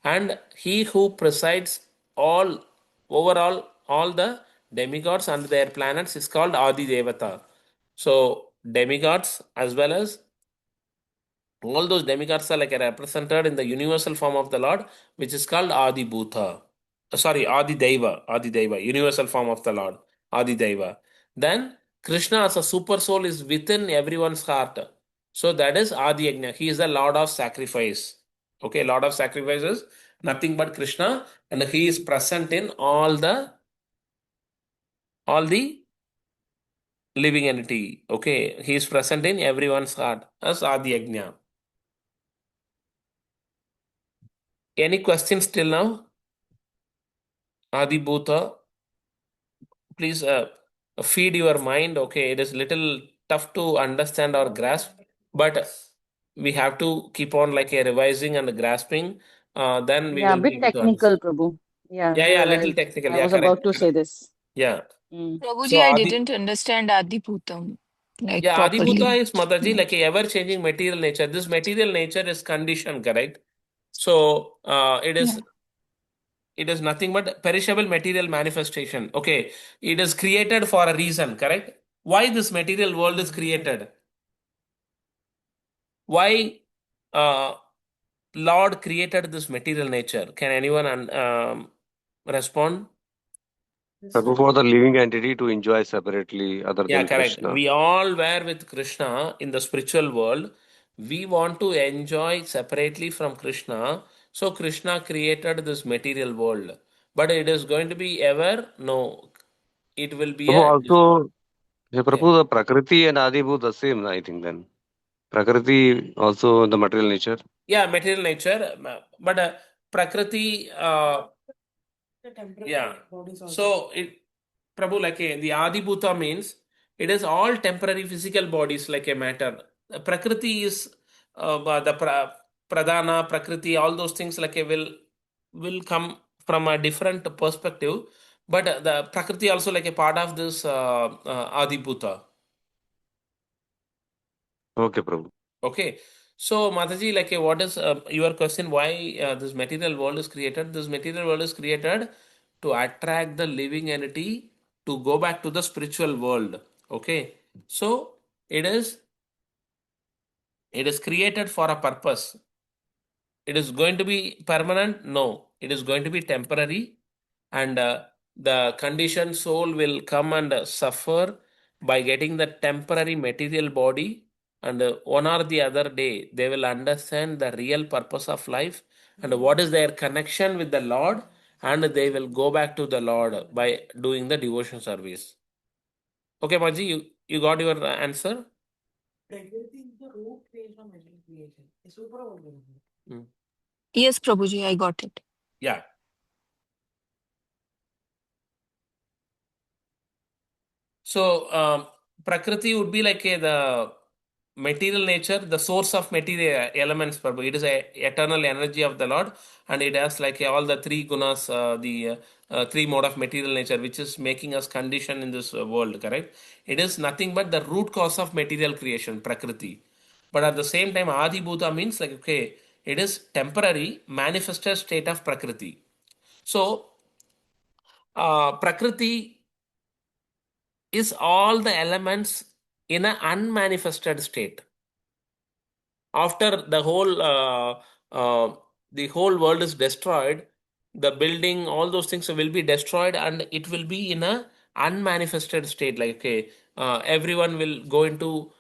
and he who presides all overall all the demigods and their planets is called Adi Devata. So demigods as well as all those demigods are like represented in the universal form of the Lord, which is called Adi Bhuta. Sorry, Adi Deva, universal form of the Lord, Adi Deva. Then Krishna as a super soul is within everyone's heart. So that is Adi Yajna. He is the Lord of sacrifice. Okay, Lord of sacrifices, nothing but Krishna, and he is present in all the living entity. Okay, he is present in everyone's heart as Adi Yajna. Any questions till now? Adi Bhuta, please feed your mind. Okay, it is little tough to understand or grasp, but we have to keep on like revising and grasping. Then we Yeah, a will be bit able to understand. technical, Prabhu. Yeah, Yeah, you yeah, are little right. technical. I Yeah, was correct, about to say correct. this. Yeah. Mm. So Prabhuji, I didn't understand Adibhutam like yeah, Adi Bhuta properly. is Mataji Yeah. like a ever-changing material nature. This material nature is conditioned, correct? So it is nothing but perishable material manifestation. Okay, it is created for a reason, correct? Why this material world is created? Why Lord created this material nature? Can anyone respond? Prabhu, for the living entity to enjoy separately other Yeah, than correct. Krishna. We all were with Krishna in the spiritual world. We want to enjoy separately from Krishna. So Krishna created this material world. But it is going to be ever? No. It will be Prabhu, a also, hey, yeah. Prabhu, the Prakriti and Adibhu the same, I think then. Prakriti also the material nature. Yeah, material nature. But Prakriti, yeah. So it Prabhu, like the Adibhuta means it is all temporary physical bodies like a matter. Prakriti is Pradhana, Prakriti, all those things like a will come from a different perspective. But the Prakriti also like a part of this Adibhuta. Okay, Prabhu. Okay. So, Mataji, like, what is your question? Why this material world is created? This material world is created to attract the living entity to go back to the spiritual world. Okay. So, it is created for a purpose. It is going to be permanent? No. It is going to be temporary. And the conditioned soul will come and suffer by getting the temporary material body. And one or the other day, they will understand the real purpose of life and what is their connection with the Lord. And they will go back to the Lord by doing the devotion service. Okay, Maji, you got your answer? Mm. Yes, Prabhuji, I got it. Yeah. So, Prakriti would be like the material nature, the source of material elements. Prabhu. It is a eternal energy of the Lord, and it has like all the three gunas, the three mode of material nature, which is making us condition in this world. Correct? It is nothing but the root cause of material creation, Prakriti. But at the same time, Adi Bhuta means like okay, it is temporary manifested state of Prakriti. So, Prakriti is all the elements in an unmanifested state. After the whole world is destroyed, the building, all those things will be destroyed, and it will be in a unmanifested state. Like okay, everyone will go into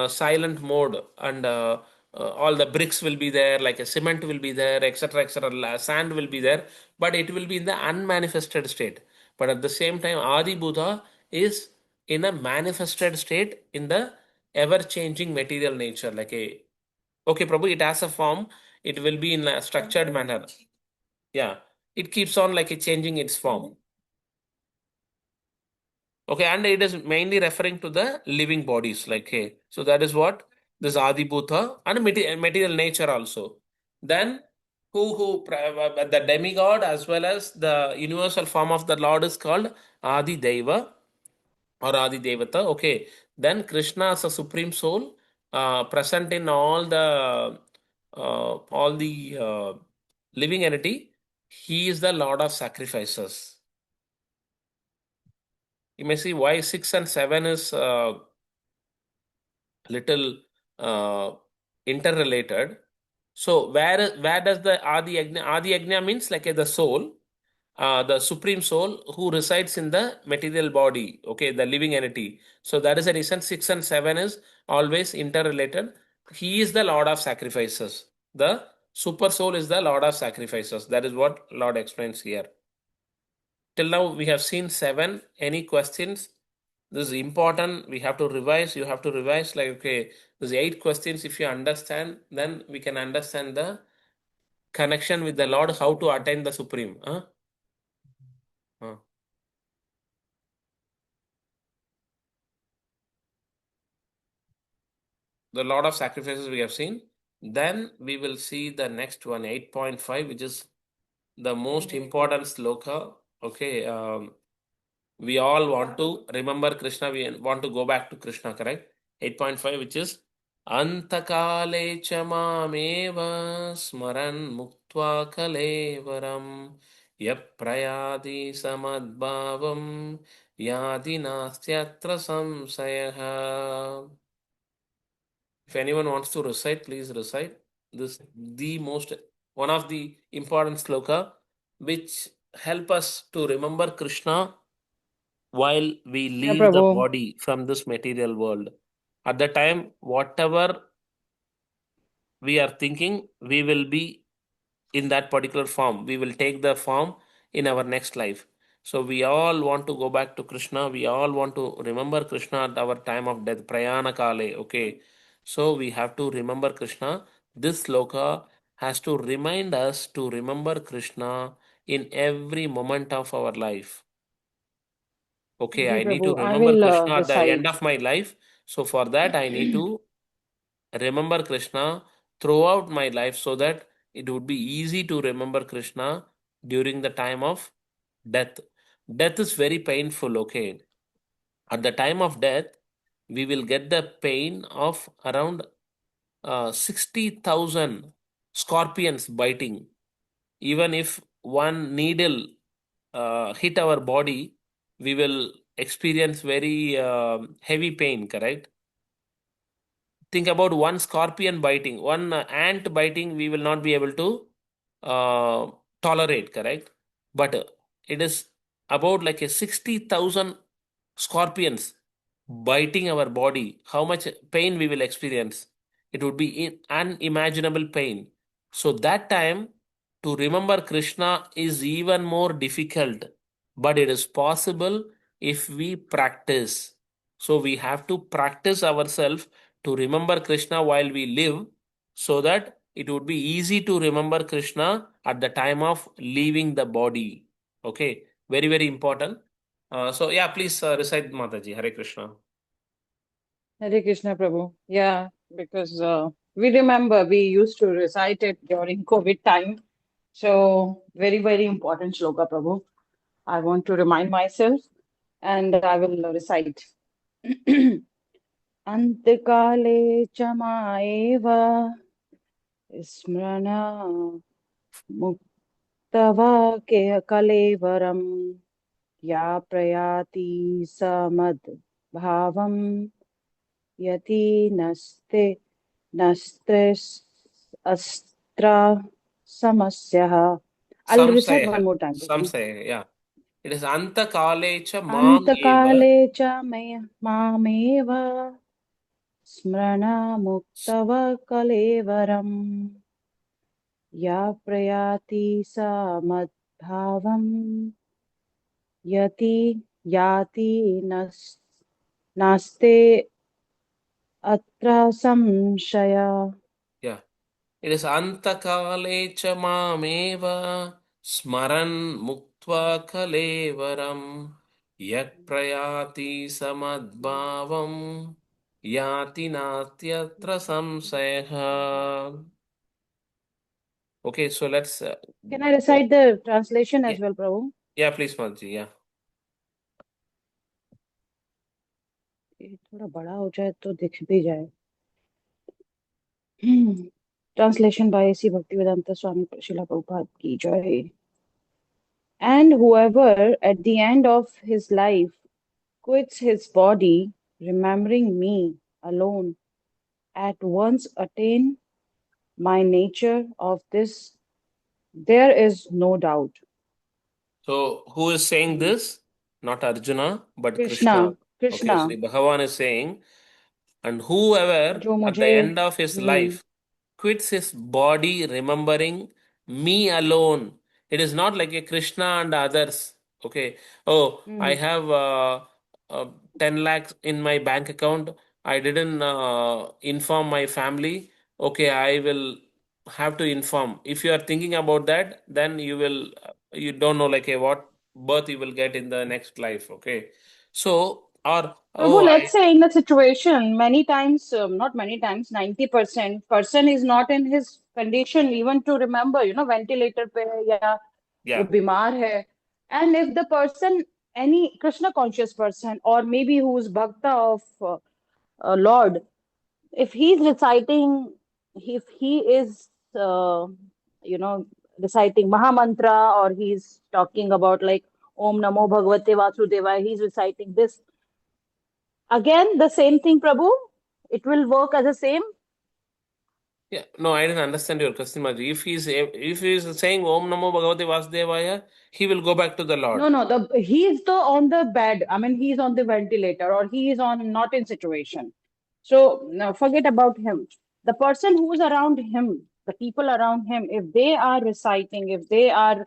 silent mode, and all the bricks will be there, like a cement will be there, etc., etc. Sand will be there, but it will be in the unmanifested state. But at the same time, Adi Buddha is in a manifested state in the ever changing material nature, like a okay, Prabhu, it has a form. It will be in a structured manner. Yeah. It keeps on like changing its form. Okay, and it is mainly referring to the living bodies. Like, hey, so that is what this Adi Bhuta and material nature also. Then the demigod as well as the universal form of the Lord is called Adi Deva or Adi Devata. Okay, then Krishna as a supreme soul, present in all the living entity. He is the Lord of sacrifices. You may see why 6 and 7 is little interrelated. So where does the Adi Agnya means like the soul, the supreme soul who resides in the material body, okay, the living entity. So that is the reason 6 and 7 is always interrelated. He is the Lord of sacrifices. The super soul is the Lord of sacrifices. That is what Lord explains here. Till now we have seen 7. Any questions? This is important. We have to revise. You have to revise. Like okay, there's 8 questions. If you understand, then we can understand the connection with the Lord. How to attain the supreme? Huh? Huh. The Lord of sacrifices we have seen. Then we will see the next one, 8.5, which is the most important sloka. Okay, we all want to remember Krishna. We want to go back to Krishna. Correct? 8.5, which is अंतकाले च मामेव स्मरन् मुक्त्वा कलेवरं यप्रयाति समद्भावं याति नास्त्यत्र संशयः. If anyone wants to recite, please recite. This the most one of the important sloka which help us to remember Krishna while we Yeah, leave the Prabhu. body from this material world. At the time, whatever we are thinking, we will be in that particular form. We will take the form in our next life. So we all want to go back to Krishna. We all want to remember Krishna at our time of death. Prayana Kale. Okay. So we have to remember Krishna. This sloka has to remind us to remember Krishna in every moment of our life. Okay, Ji, I need to Prabhu. I remember will Krishna at the end recite. of my life. So for that, I need to remember Krishna throughout my life so that it would be easy to remember Krishna during the time of death. Death is very painful, okay? At the time of death, we will get the pain of around 60,000 scorpions biting. Even if one needle hit our body, we will experience very heavy pain, correct? Think about one scorpion biting, one ant biting, we will not be able to uh, tolerate, correct? But it is about like a 60,000 scorpions biting our body. How much pain we will experience? It would be unimaginable pain. So that time to remember Krishna is even more difficult, but it is possible if we practice. So we have to practice ourselves to remember Krishna while we live so that it would be easy to remember Krishna at the time of leaving the body. Okay, very, very important. So, yeah, please recite Mataji. Hare Krishna. Hare Krishna, Prabhu. Yeah, because we remember we used to recite it during COVID time. So, very, very important shloka, Prabhu. I want to remind myself and I will recite. Antikale chamaeva smrana muktava ke kalevaram ya prayati samad bhavam yati nastres astra samasya. I'll recite one Samsaya. more time, Prabhu. Samsaya, yeah. It is Anta Kalecha Mam Eva. Antakale cha mameva स्मृणामुक्तव कलेवरम् या प्रयाति सा मद्भावम् यति याति नास्ते अत्र संशय. Yeah. It is Anta Kalecha Mam Eva. Smaran Muktva Kalevaram. Yat Prayati Samadbhavam. Yati Natyatra Samsaya. Okay, so let's. Can I recite the translation Yeah, as well, Prabhu? yeah, please, Mataji. Yeah. ये थोड़ा बड़ा हो जाए तो दिख भी जाए. Translation by A.C. Bhaktivedanta Swami Srila Prabhupada ki jai. And whoever at the end of his life quits his body, remembering me alone, at once attain my nature of this, there is no doubt. So, who is saying this? Not Arjuna, but Krishna. Krishna, Okay, Krishna, Sri Bhagavan is saying, and whoever जो at the मुझे end of his life quits his body remembering me alone. It is not like a Krishna and others. Okay. Oh, I have 10 lakhs in my bank account. I didn't inform my family. Okay, I will have to inform. If you are thinking about that, then you will, you don't know like what birth you will get in the next life. Okay. So, or, Prabhu, oh, I, let's say in the situation, many times, not many times, 90% person is not in his condition even to remember, ventilator पे या वो yeah. बीमार है. And if the person, any Krishna conscious person, or maybe who is bhakta of Lord, if he's reciting, if he is, reciting Mahamantra, or he's talking about like Om Namo Bhagavate Vasudevaya, he's reciting this. Again, the same thing, Prabhu. It will work as the same. Yeah, no, I didn't understand your question, Maji. If he's saying Om Namo Bhagavate Vasudevaya, he will go back to the Lord. No, he's on the bed. I mean, he's on the ventilator, or he is on not in situation. So now forget about him. The person who's around him, the people around him, if they are reciting, if they are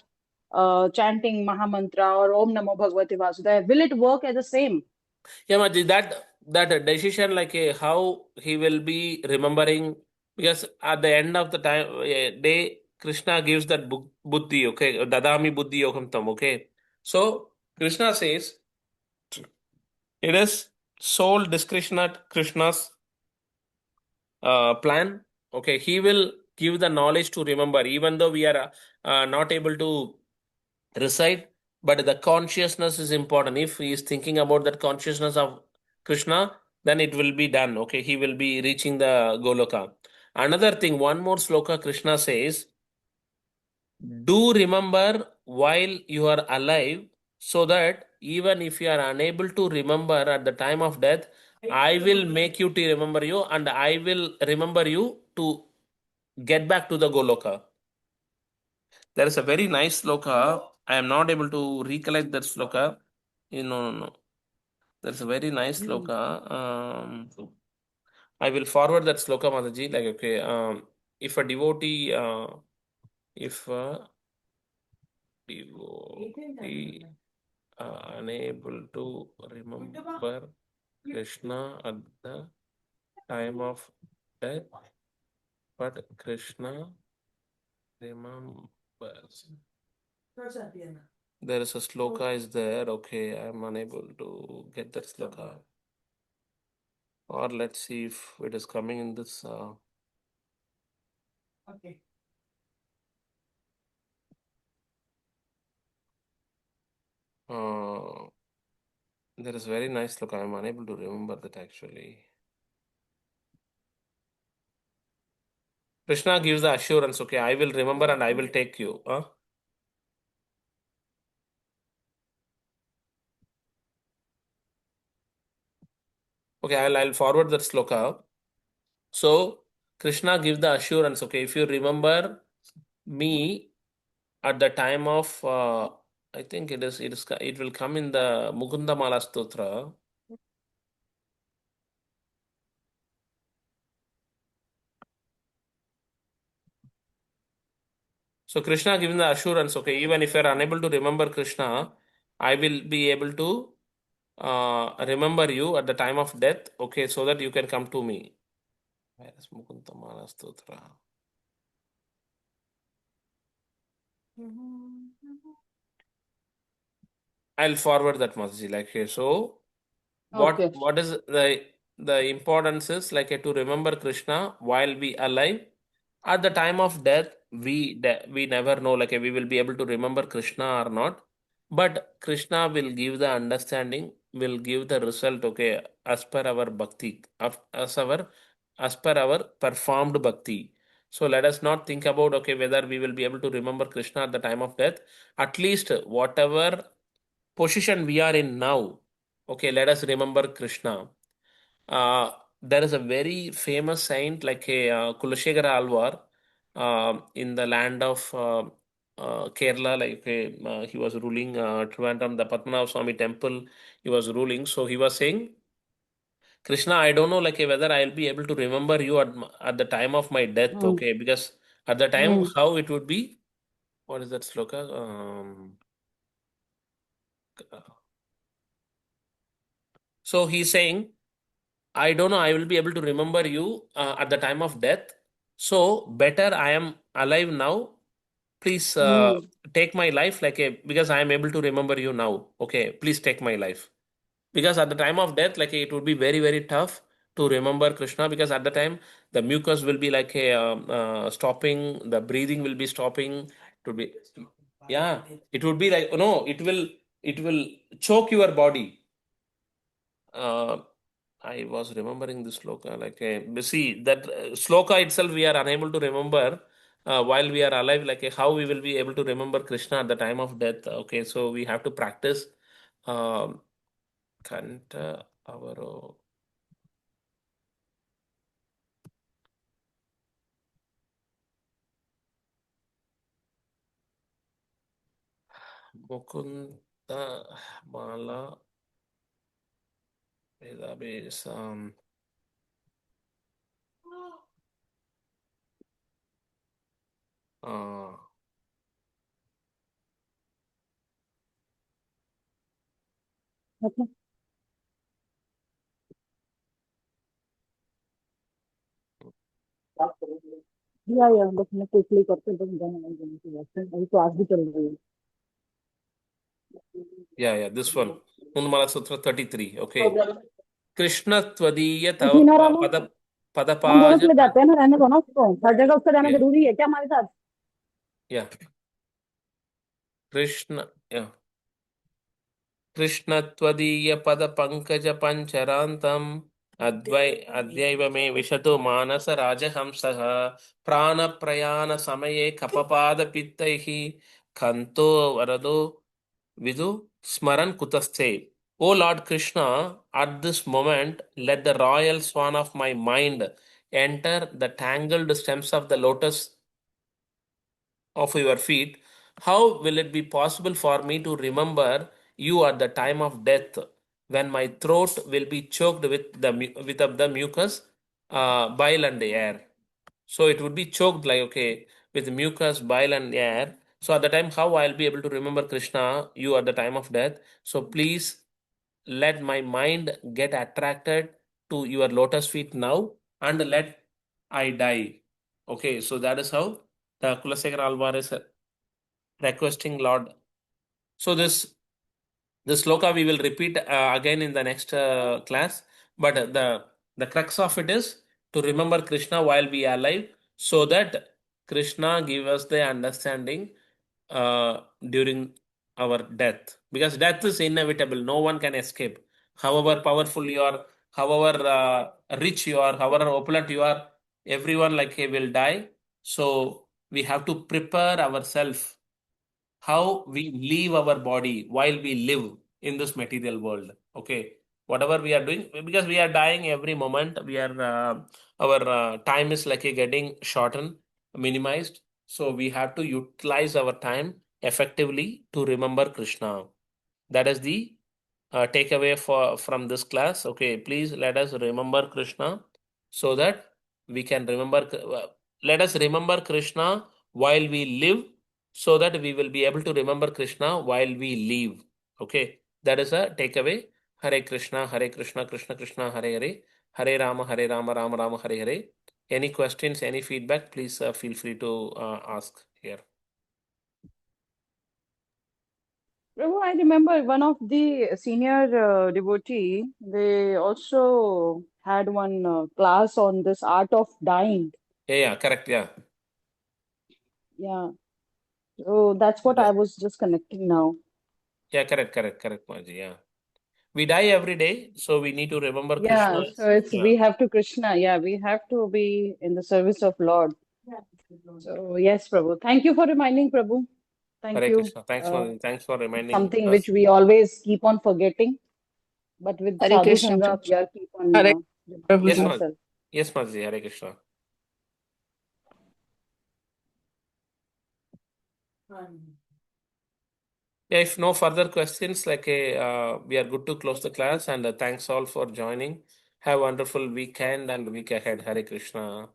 chanting Mahamantra or Om Namo Bhagavate Vasudevaya, will it work as the same? Yeah, Maji, that decision, like how he will be remembering, because at the end of the day, Krishna gives that buddhi, okay, dadami buddhi yogam tam, okay. So Krishna says it is sole discretion at Krishna's plan. Okay, he will give the knowledge to remember, even though we are not able to recite, but the consciousness is important. If he is thinking about that consciousness of Krishna, then it will be done. Okay, he will be reaching the Goloka. Another thing, one more sloka Krishna says, do remember while you are alive, so that even if you are unable to remember at the time of death, I will make you to remember you, and I will remember you to get back to the Goloka. There is a very nice sloka. I am not able to recollect that sloka. No. There's a very nice sloka. I will forward that sloka, Mataji. Like, okay, if a devotee, unable to remember Krishna at the time of death, but Krishna remembers. There is a sloka is there. Okay, I'm unable to get that sloka. Or let's see if it is coming in this. Okay. There is very nice sloka. I'm unable to remember that actually. Krishna gives the assurance. Okay, I will remember and I will take you. Okay, I'll forward that sloka. So Krishna gives the assurance. Okay, if you remember me at the time of, I think it will come in the Mukunda Mala Stotra. So Krishna gives the assurance. Okay, even if you are unable to remember Krishna, I will be able to remember you at the time of death. Okay, so that you can come to me. Where is Mukunda Mala Stotra? I'll forward that message. Like here. So Okay. what is the importance is like to remember Krishna while we alive. At the time of death, we never know like we will be able to remember Krishna or not. But Krishna will give the understanding, will give the result. Okay, as per our bhakti, as per our performed bhakti. So let us not think about okay whether we will be able to remember Krishna at the time of death. At least whatever position we are in now, okay, let us remember Krishna. Uh, there is a very famous saint like a Kulashegara Alvar in the land of Kerala. Like he was ruling Trivandrum, the Padmanabha Swami temple. He was ruling, so he was saying, Krishna, I don't know like whether I'll be able to remember you at the time of my death. Hmm. Okay, because at the time Hmm. how it would be. What is that sloka? So he's saying, I don't know, I will be able to remember you at the time of death. So better I am alive now. Please Hmm. take my life because I am able to remember you now. Okay, please take my life. Because at the time of death, like it would be very, very tough to remember Krishna because at the time the mucus will be like a stopping, the breathing will be stopping. It would be, yeah, it would be like, no, it will choke your body. I was remembering this sloka. Like, see, that sloka itself we are unable to remember while we are alive. Like, how we will be able to remember Krishna at the time of death. Okay, so we have to practice. Kanta avaro Mukunda Mala database. Uh, Okay. Yeah, बस मैं quickly करके बस जाना है जाने की बात है अभी तो आज भी चल रही है yeah, this one. Unmala Sutra 33. Okay. Krishna Tvadiya सीना रामू हम दोनों Padapaja. चले जाते हैं ना रहने दो ना उसको हर जगह उसका जाना Yeah, जरूरी है क्या हमारे साथ yeah. Krishna, yeah. Krishna Tvadiya Pada Pankaja Pancharantam Adhyaiva me Vishatu Manasa Rajahamsaha Prana Prayana Samaye Kapapada Pittaihi Kanto Varado Vidu Smaran Kutaste. O Lord Krishna, at this moment, let the royal swan of my mind enter the tangled stems of the lotus of your feet. How will it be possible for me to remember you at the time of death, when my throat will be choked with the mucus, bile and air? So it would be choked like, okay, with mucus, bile and air. So at the time, how I'll be able to remember Krishna, you at the time of death? So please let my mind get attracted to your lotus feet now, and let I die. Okay, so that is how the Kulasekara Alvar is requesting Lord. So this sloka we will repeat again in the next class. But the crux of it is to remember Krishna while we are alive, so that Krishna give us the understanding during our death. Because death is inevitable. No one can escape. However powerful you are, however rich you are, however opulent you are, everyone like he will die. So we have to prepare ourselves how we leave our body while we live in this material world. Okay, whatever we are doing, because we are dying every moment, we are our time is like getting shortened, minimized. So we have to utilize our time effectively to remember Krishna. That is the takeaway from this class. Okay, please let us remember Krishna, so that we can remember. Let us remember Krishna while we live, so that we will be able to remember Krishna while we leave. Okay, that is a takeaway. Hare Krishna, Krishna Krishna, Hare Hare, Hare Rama, Rama Rama, Hare Hare. Any questions, any feedback, please feel free to ask here. Prabhu, I remember one of the senior devotee, they also had one class on this art of dying. Yeah, correct. Yeah. Yeah. So that's what I was just connecting now. Yeah, correct, Maji. Yeah. We die every day, so we need to remember Yeah, Krishna. so it's Yeah. we have to Krishna. Yeah, we have to be in the service of Lord. So yes, Prabhu. Thank you for reminding, Prabhu. Thank Hare you. Krishna. Thanks for reminding Something us. which we always keep on forgetting, but with Hare Sadhu Krishna, Sangha, Prabhu. we are keep on Hare reminding Yes, Prabhuji. Maji. ourselves. Yes, Maji. Hare Krishna. Yeah, if no further questions, like we are good to close the class, and thanks all for joining. Have a wonderful weekend and week ahead. Hare Krishna.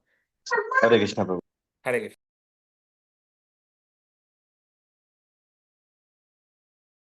Hare Krishna, Prabhu. Hare Krishna.